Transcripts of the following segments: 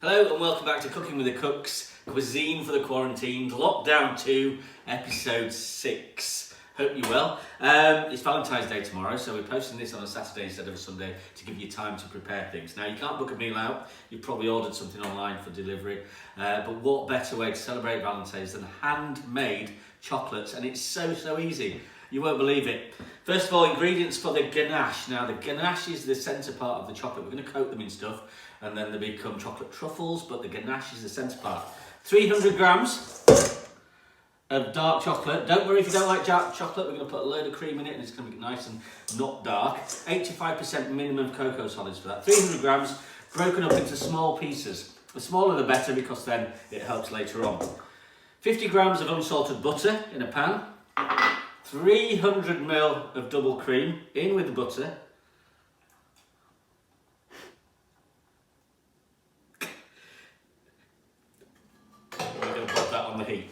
Hello and welcome back to Cooking with the Cooks, Cuisine for the Quarantined, Lockdown 2, Episode 6. Hope you're well. It's Valentine's Day tomorrow, so we're posting this on a Saturday instead of a Sunday to give you time to prepare things. Now, you can't book a meal out. You've probably ordered something online for delivery. But what better way to celebrate Valentine's than handmade chocolates? And it's so easy. You won't believe it. First of all, ingredients for the ganache. Now, the ganache is the centre part of the chocolate. We're going to coat them in stuff and then they become chocolate truffles, but the ganache is the centre part. 300 grams of dark chocolate. Don't worry if you don't like dark chocolate, we're going to put a load of cream in it and it's going to be nice and not dark. 85% minimum cocoa solids for that. 300 grams broken up into small pieces. The smaller the better because then it helps later on. 50 grams of unsalted butter in a pan. 300 ml of double cream in with the butter. We're going to put that on the heat.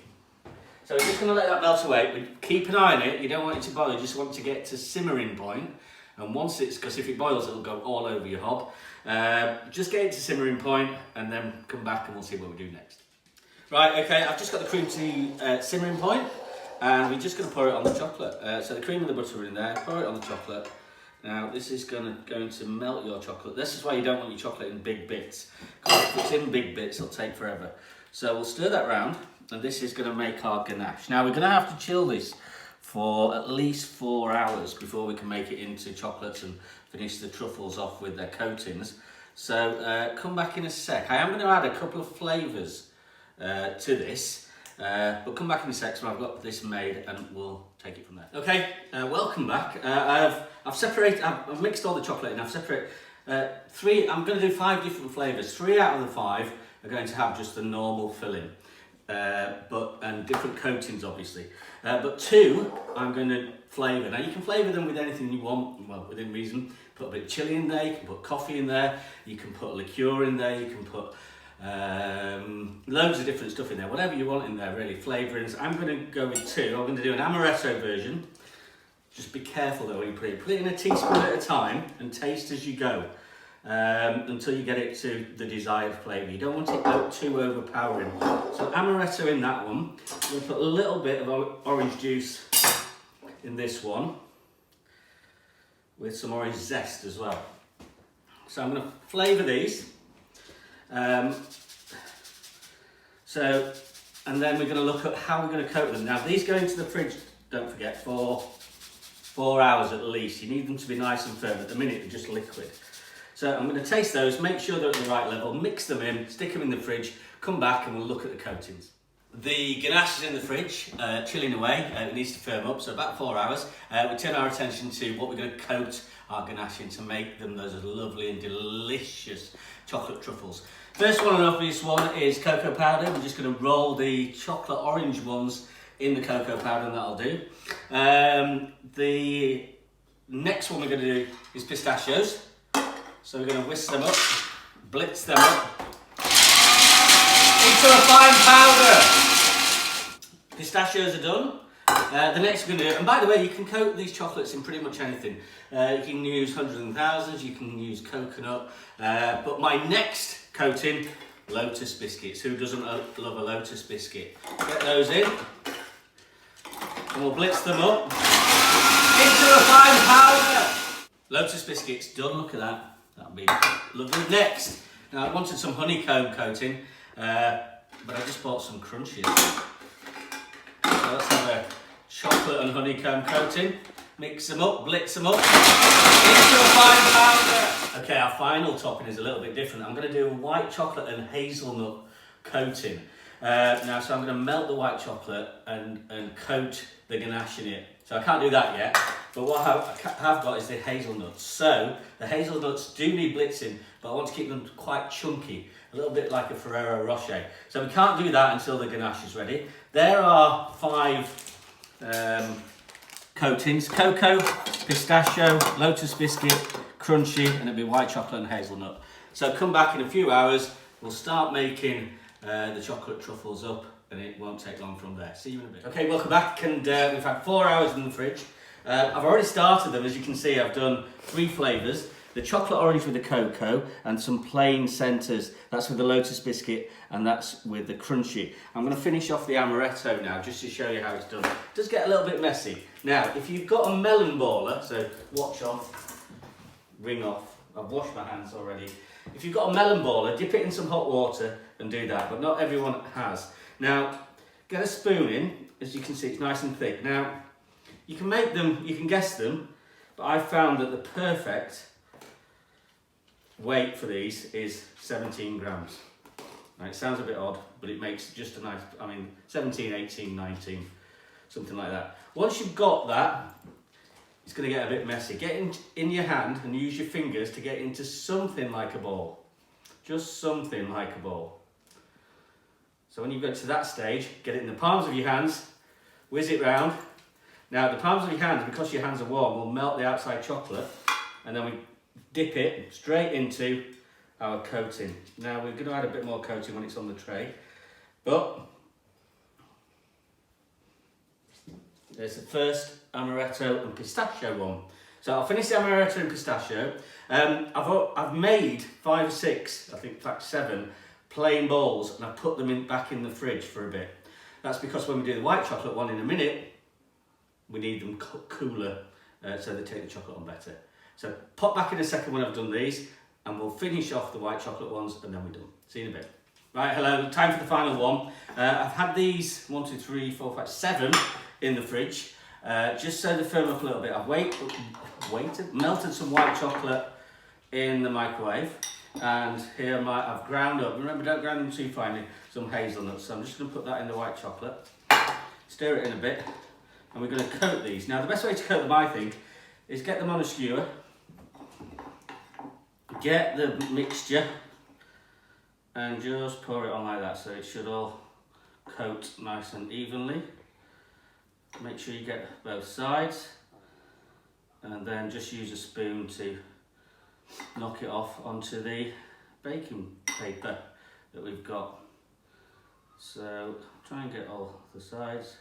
So we're just going to let that melt away. We keep an eye on it. You don't want it to boil. You just want to get to simmering point. And once it's, because if it boils, it'll go all over your hob. Just get it to simmering point and then come back and we'll see what we do next. Right, okay, I've just got the cream to simmering point. And we're just going to pour it on the chocolate. So the cream and the butter are in there, pour it on the chocolate. Now this is going to melt your chocolate. This is why you don't want your chocolate in big bits. Because if it's in big bits, it'll take forever. So we'll stir that round, and this is going to make our ganache. Now we're going to have to chill this for at least 4 hours before we can make it into chocolates and finish the truffles off with their coatings. So come back in a sec. I am going to add a couple of flavours to this. But come back in a sec, so I've got this made and we'll take it from there. Okay, welcome back. I've mixed all the chocolate in. I've separated I'm going to do 5 different flavours. 3 out of the 5 are going to have just the normal filling, and different coatings obviously. But 2 I'm going to flavour. Now you can flavour them with anything you want, well within reason. Put a bit of chilli in there, you can put coffee in there, you can put liqueur in there, you can put loads of different stuff in there, whatever you want in there really, flavourings. I'm going to go with 2. I'm going to do an amaretto version. Just be careful though when you put it. Put it in a teaspoon at a time and taste as you go until you get it to the desired flavour. You don't want it too overpowering. So amaretto in that one. I'm going to put a little bit of orange juice in this one with some orange zest as well. So I'm going to flavour these. And then we're going to look at how we're going to coat them. Now these go into the fridge, don't forget, for 4 hours at least. You need them to be nice and firm. At the minute they're just liquid. So I'm going to taste those, make sure they're at the right level, mix them in, stick them in the fridge, come back and we'll look at the coatings. The ganache is in the fridge, chilling away. It needs to firm up, so about 4 hours. We turn our attention to what we're going to coat our ganache in to make them those lovely and delicious chocolate truffles. First one, an obvious one, is cocoa powder. We're just going to roll the chocolate orange ones in the cocoa powder and that'll do. The next one we're going to do is pistachios. So we're going to whisk them up, blitz them up into a fine powder. Pistachios are done. The next we're going to do, and by the way, you can coat these chocolates in pretty much anything. You can use hundreds and thousands, you can use coconut, but my next coating, lotus biscuits. Who doesn't love a lotus biscuit? Get those in, and we'll blitz them up into a fine powder. Lotus biscuits done, look at that. That'll be lovely. Next, now I wanted some honeycomb coating, but I just bought some crunchies. So let's have a chocolate and honeycomb coating. Mix them up, blitz them up into a fine powder. Okay, our final topping is a little bit different. I'm going to do a white chocolate and hazelnut coating. Now, so I'm going to melt the white chocolate and coat the ganache in it. So I can't do that yet, but what I have got is the hazelnuts. So the hazelnuts do need blitzing, but I want to keep them quite chunky, a little bit like a Ferrero Rocher. So we can't do that until the ganache is ready. There are 5 coatings: cocoa, pistachio, lotus biscuit, crunchy, and it'll be white chocolate and hazelnut. So come back in a few hours, we'll start making the chocolate truffles up and it won't take long from there. See you in a bit. Okay, welcome back, and we've had 4 hours in the fridge. I've already started them, as you can see. I've done 3 flavours. The chocolate orange with the cocoa and some plain centres. That's with the lotus biscuit and that's with the crunchy. I'm going to finish off the amaretto now just to show you how it's done. It does get a little bit messy. Now, if you've got a melon baller, so watch off, ring off. I've washed my hands already. If you've got a melon baller, dip it in some hot water and do that, but not everyone has. Now, get a spoon in. As you can see, it's nice and thick. Now, you can make them, you can guess them, but I found that the perfect weight for these is 17 grams. Now, it sounds a bit odd, but it makes just a nice, 17, 18, 19, something like that. Once you've got that, it's going to get a bit messy. Get in your hand and use your fingers to get into something like a ball. Just something like a ball. So when you get to that stage, get it in the palms of your hands, whiz it round. Now, the palms of your hands, because your hands are warm, will melt the outside chocolate, and then we dip it straight into our coating. Now we're going to add a bit more coating when it's on the tray, but there's the first amaretto and pistachio one. So I'll finish the amaretto and pistachio. I've made 5 or 6, I think in fact 7 plain balls, and I've put them back in the fridge for a bit. That's because when we do the white chocolate one in a minute, we need them cooler so they take the chocolate on better. So pop back in a second when I've done these, and we'll finish off the white chocolate ones, and then we're done. See you in a bit. Right, hello, time for the final one. I've had these 1, 2, 3, 4, 5, 7 in the fridge, just so they firm up a little bit. I've melted some white chocolate in the microwave, and here I've ground up, remember don't ground them too finely, some hazelnuts. So I'm just going to put that in the white chocolate, stir it in a bit, and we're going to coat these. Now the best way to coat them, I think, is get them on a skewer, get the mixture, and just pour it on like that, so it should all coat nice and evenly. Make sure you get both sides, and then just use a spoon to knock it off onto the baking paper that we've got. So try and get all the sides.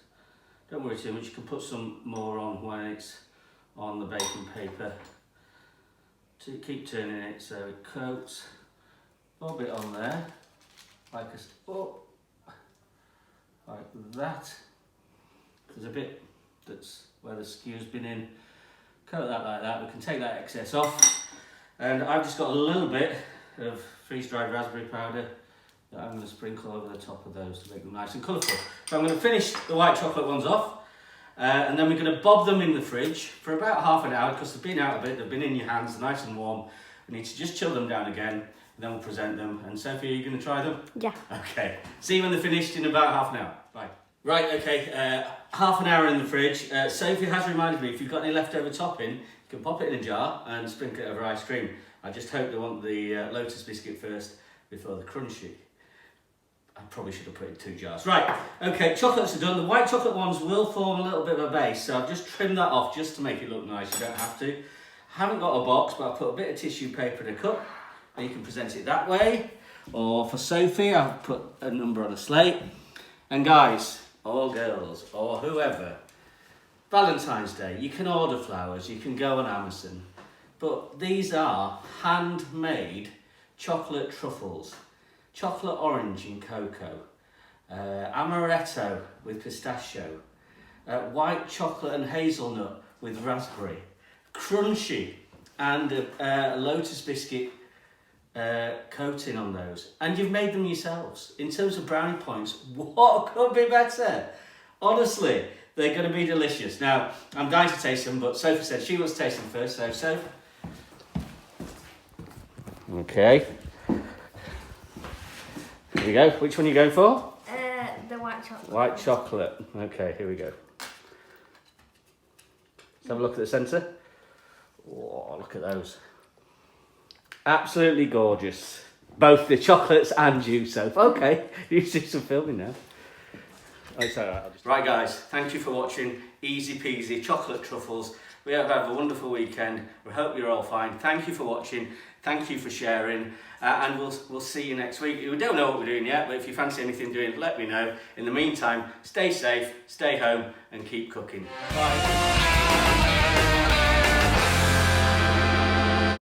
Don't worry too much, you can put some more on when it's on the baking paper. To keep turning it so it coats. Bob it on there, like that. There's a bit that's where the skew's been in. Coat that like that. We can take that excess off. And I've just got a little bit of freeze-dried raspberry powder that I'm going to sprinkle over the top of those to make them nice and colourful. So I'm going to finish the white chocolate ones off, and then we're going to bob them in the fridge for about half an hour, because they've been out a bit, they've been in your hands, nice and warm. We need to just chill them down again, and then we'll present them. And Sophie, are you going to try them? Yeah. Okay. See you when they're finished in about half an hour. Bye. Right, okay, half an hour in the fridge. Sophie has reminded me, if you've got any leftover topping, you can pop it in a jar and sprinkle it over ice cream. I just hope they want the lotus biscuit first before the crunchy. I probably should have put it in 2 jars. Right, okay, chocolates are done. The white chocolate ones will form a little bit of a base, so I've just trimmed that off just to make it look nice. You don't have to. I haven't got a box, but I've put a bit of tissue paper in a cup, and you can present it that way. Or for Sophie, I've put a number on a slate. And guys, or girls, or whoever, Valentine's Day, you can order flowers, you can go on Amazon, but these are handmade chocolate truffles, chocolate orange and cocoa, amaretto with pistachio, white chocolate and hazelnut with raspberry, crunchy, and a lotus biscuit coating on those, and you've made them yourselves. In terms of brownie points, what could be better? Honestly, they're going to be delicious. Now, I'm dying to taste them, but Sophie said she wants to taste them first, so Sophie. Okay. Here we go. Which one are you going for? The white chocolate. White chocolate. Okay, here we go. Let's have a look at the centre. Oh, look at those. Absolutely gorgeous. Both the chocolates and you, Soph. Okay, you do some filming now. Oh, it's all right. Right, guys, thank you for watching. Easy peasy chocolate truffles. We hope you have a wonderful weekend. We hope you're all fine. Thank you for watching. Thank you for sharing. And we'll see you next week. We don't know what we're doing yet, but if you fancy anything doing, let me know. In the meantime, stay safe, stay home, and keep cooking. Bye.